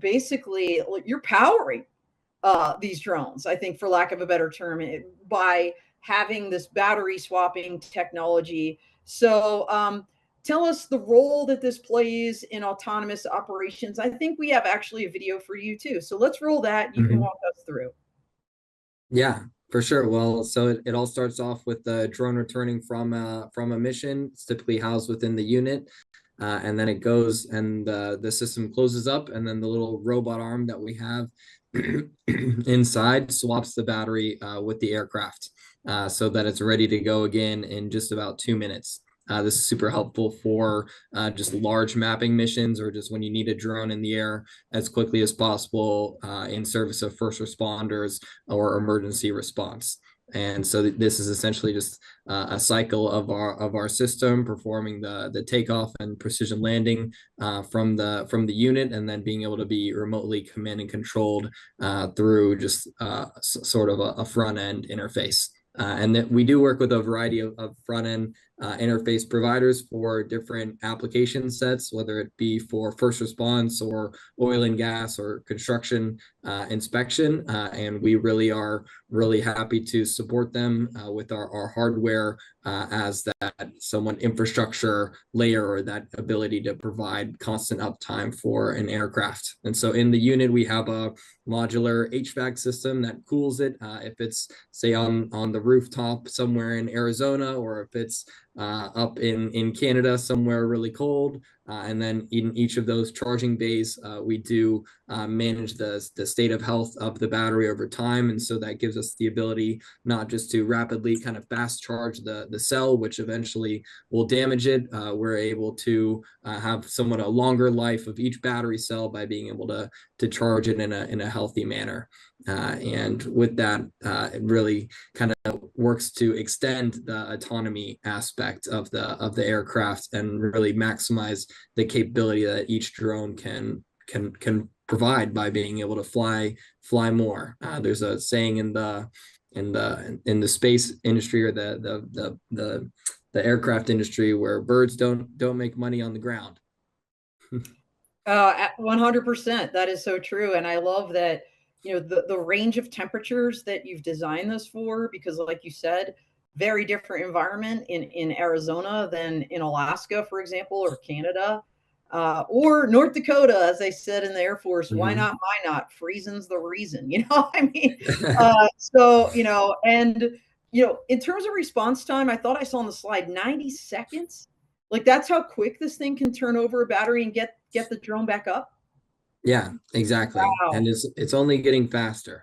basically you're powering these drones, I think, for lack of a better term, by having this battery swapping technology. So tell us the role that this plays in autonomous operations. I think we have actually a video for you too. So let's roll that. You can walk us through. Yeah, for sure. Well, so it all starts off with the drone returning from a mission. It's typically housed within the unit. And then it goes and the system closes up, and then the little robot arm that we have inside swaps the battery with the aircraft so that it's ready to go again in just about 2 minutes. This is super helpful for just large mapping missions, or just when you need a drone in the air as quickly as possible in service of first responders or emergency response. And so this is essentially just a cycle of our system performing the takeoff and precision landing from the unit, and then being able to be remotely command and controlled through just sort of a front end interface. And that we do work with a variety of front end interface providers for different application sets, whether it be for first response or oil and gas or construction inspection. And we really are really happy to support them with our hardware as that somewhat infrastructure layer, or that ability to provide constant uptime for an aircraft. And so in the unit, we have a modular HVAC system that cools it if it's, say, on the rooftop somewhere in Arizona, or if it's up in Canada somewhere really cold. And then in each of those charging bays, we do manage the state of health of the battery over time. And so that gives us the ability not just to rapidly kind of fast charge the cell, which eventually will damage it. We're able to have somewhat a longer life of each battery cell by being able to charge it in a healthy manner. And with that, it really kind of works to extend the autonomy aspect of the aircraft, and really maximize the capability that each drone can provide by being able to fly more. There's a saying in the space industry, or the aircraft industry, where birds don't make money on the ground. 100%. That is so true. And I love that, the range of temperatures that you've designed this for, because like you said, very different environment in Arizona than in Alaska, for example, or Canada, or North Dakota, as I said in the Air Force. Why not? Why not? Freezing's the reason, I mean, so, and, in terms of response time, I thought I saw on the slide 90 seconds. Like, that's how quick this thing can turn over a battery and get the drone back up. Yeah, exactly. Wow. And it's only getting faster.